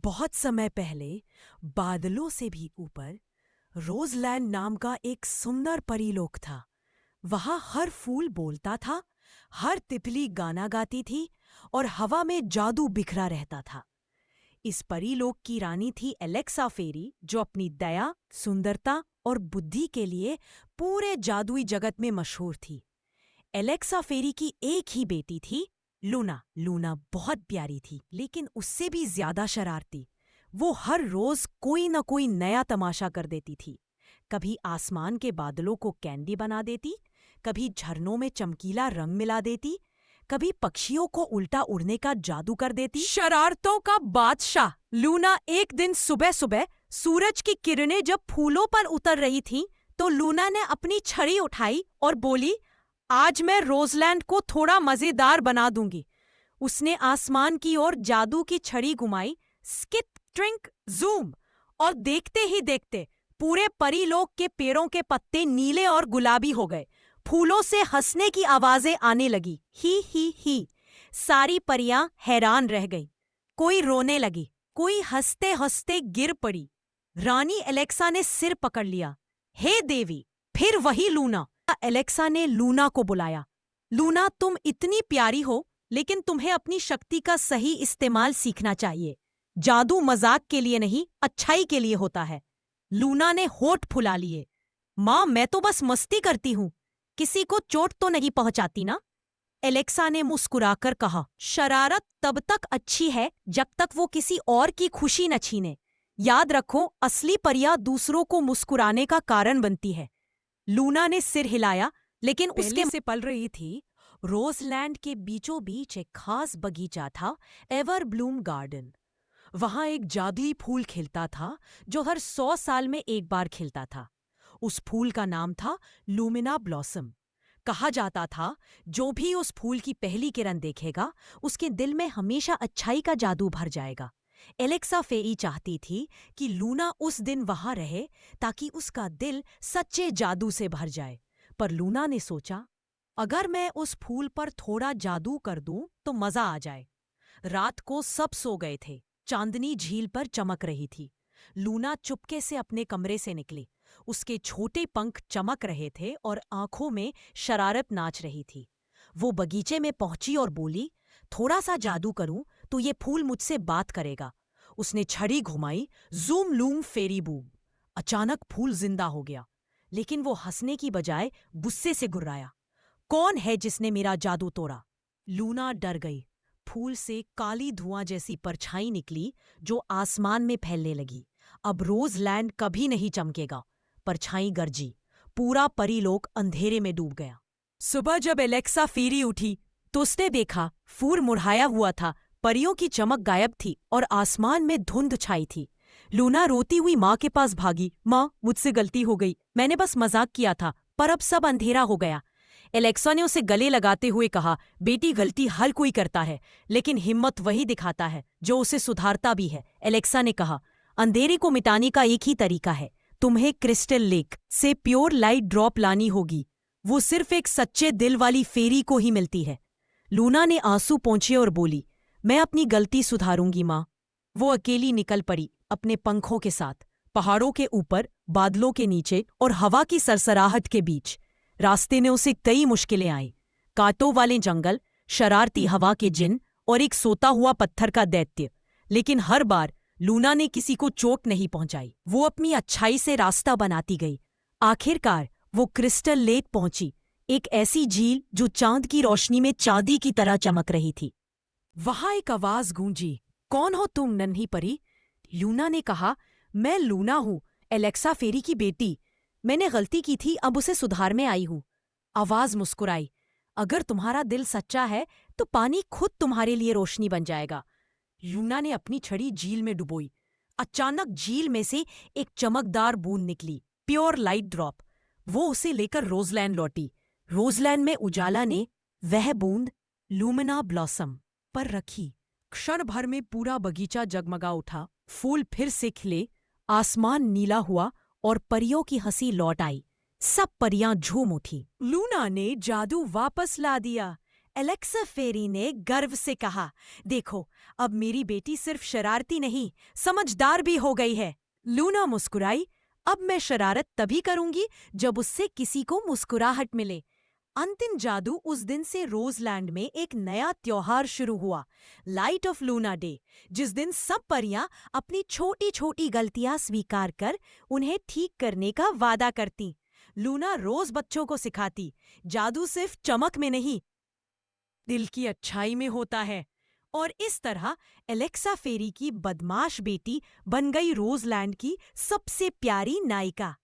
बहुत समय पहले बादलों से भी ऊपर रोजलैंड नाम का एक सुंदर परीलोक था। वहां हर फूल बोलता था, हर तितली गाना गाती थी और हवा में जादू बिखरा रहता था। इस परीलोक की रानी थी एलेक्सा फेरी, जो अपनी दया, सुंदरता और बुद्धि के लिए पूरे जादुई जगत में मशहूर थी। एलेक्सा फेरी की एक ही बेटी थी, लूना। लूना बहुत प्यारी थी, लेकिन उससे भी ज्यादा शरारती। वो हर रोज कोई न कोई नया तमाशा कर देती थी। कभी आसमान के बादलों को कैंडी बना देती, कभी झरनों में चमकीला रंग मिला देती, कभी पक्षियों को उल्टा उड़ने का जादू कर देती। शरारतों का बादशाह लूना एक दिन सुबह सुबह सूरज की किरणें जब फूलों पर उतर रही थीं, तो लूना ने अपनी छड़ी उठाई और बोली, आज मैं रोजलैंड को थोड़ा मजेदार बना दूंगी। उसने आसमान की ओर जादू की छड़ी घुमाई, स्किप ट्रिंक जूम, और देखते ही देखते पूरे परीलोक के पेड़ों के पत्ते नीले और गुलाबी हो गए। फूलों से हंसने की आवाजें आने लगी, ही। सारी परियां हैरान रह गईं। कोई रोने लगी, कोई हंसते हंसते गिर पड़ी। रानी एलेक्सा ने सिर पकड़ लिया। हे देवी, फिर वही लूना। एलेक्सा ने लूना को बुलाया। लूना, तुम इतनी प्यारी हो, लेकिन तुम्हें अपनी शक्ति का सही इस्तेमाल सीखना चाहिए। जादू मजाक के लिए नहीं, अच्छाई के लिए होता है। लूना ने होठ फुला लिए। माँ, मैं तो बस मस्ती करती हूँ, किसी को चोट तो नहीं पहुंचाती ना? एलेक्सा ने मुस्कुराकर कहा, शरारत तब तक अच्छी है जब तक वो किसी और की खुशी न छीने। याद रखो, असली परियां दूसरों को मुस्कुराने का कारण बनती है। लूना ने सिर हिलाया, लेकिन उसके से पल रही थी। रोजलैंड के बीचों बीच एक खास बगीचा था, एवर ब्लूम गार्डन। वहां एक जादुई फूल खिलता था, जो हर 100 साल में एक बार खिलता था। उस फूल का नाम था लूमिना ब्लॉसम। कहा जाता था, जो भी उस फूल की पहली किरण देखेगा, उसके दिल में हमेशा अच्छाई का जादू भर जाएगा। एलेक्सा फेरी चाहती थी कि लूना उस दिन वहां रहे, ताकि उसका दिल सच्चे जादू से भर जाए। पर लूना ने सोचा, अगर मैं उस फूल पर थोड़ा जादू कर दूं तो मजा आ जाए। रात को सब सो गए थे। चांदनी झील पर चमक रही थी। लूना चुपके से अपने कमरे से निकली। उसके छोटे पंख चमक रहे थे और आंखों में शरारत नाच रही थी। वो बगीचे में पहुंची और बोली, थोड़ा सा जादू करूं तो ये फूल मुझसे बात करेगा। उसने छड़ी घुमाई, जूम लूम फेरी बूम। अचानक फूल जिंदा हो गया, लेकिन वो हंसने की बजाय गुस्से से गुर्राया। कौन है जिसने मेरा जादू तोड़ा? लूना डर गई। फूल से काली धुआं जैसी परछाई निकली, जो आसमान में फैलने लगी। अब रोजलैंड कभी नहीं चमकेगा। परछाई गरजी। पूरा परीलोक अंधेरे में डूब गया। सुबह जब एलेक्सा फेरी उठी तो उसने देखा, फूल मुरझाया हुआ था, परियों की चमक गायब थी और आसमान में धुंध छाई थी। लूना रोती हुई माँ के पास भागी। माँ, मुझसे गलती हो गई, मैंने बस मजाक किया था, पर अब सब अंधेरा हो गया। एलेक्सा ने उसे गले लगाते हुए कहा, बेटी, गलती हर कोई करता है, लेकिन हिम्मत वही दिखाता है जो उसे सुधारता भी है। एलेक्सा ने कहा, अंधेरे को मिटाने का एक ही तरीका है, तुम्हें क्रिस्टल लेक से प्योर लाइट ड्रॉप लानी होगी। वो सिर्फ एक सच्चे दिल वाली फेरी को ही मिलती है। लूना ने आंसू पोंछे और बोली, मैं अपनी गलती सुधारूंगी माँ। वो अकेली निकल पड़ी, अपने पंखों के साथ, पहाड़ों के ऊपर, बादलों के नीचे और हवा की सरसराहट के बीच। रास्ते में उसे कई मुश्किलें आईं। कांटों वाले जंगल, शरारती हवा के जिन और एक सोता हुआ पत्थर का दैत्य। लेकिन हर बार लूना ने किसी को चोट नहीं पहुंचाई। वो अपनी अच्छाई से रास्ता बनाती गई। आखिरकार वो क्रिस्टल लेक पहुंची, एक ऐसी झील जो चांद की रोशनी में चांदी की तरह चमक रही थी। वहां एक आवाज गूंजी, कौन हो तुम नन्ही परी? लूना ने कहा, मैं लूना हूं, एलेक्सा फेरी की बेटी। मैंने गलती की थी, अब उसे सुधार में आई हूं। आवाज मुस्कुराई, अगर तुम्हारा दिल सच्चा है तो पानी खुद तुम्हारे लिए रोशनी बन जाएगा। लूना ने अपनी छड़ी झील में डुबोई। अचानक झील में से एक चमकदार बूंद निकली, प्योर लाइट ड्रॉप। वो उसे लेकर रोजलैंड लौटी। रोजलैंड में उजाला ने वह बूंद लूमिना ब्लॉसम पर रखी। क्षण भर में पूरा बगीचा जगमगा उठा। फूल फिर से खिले, आसमान नीला हुआ और परियों की हंसी लौट आई। सब परियां झूम उठी। लूना ने जादू वापस ला दिया। एलेक्सा फेरी ने गर्व से कहा, देखो, अब मेरी बेटी सिर्फ शरारती नहीं, समझदार भी हो गई है। लूना मुस्कुराई, अब मैं शरारत तभी करूंगी जब उससे किसी को मुस्कुराहट मिले। अंतिम जादू उस दिन से रोजलैंड में एक नया त्योहार शुरू हुआ, लाइट ऑफ लूना डे, जिस दिन सब परियां अपनी छोटी छोटी गलतियां स्वीकार कर उन्हें ठीक करने का वादा करती। लूना रोज बच्चों को सिखाती, जादू सिर्फ चमक में नहीं, दिल की अच्छाई में होता है। और इस तरह एलेक्सा फेरी की बदमाश बेटी बन गई रोजलैंड की सबसे प्यारी नायिका।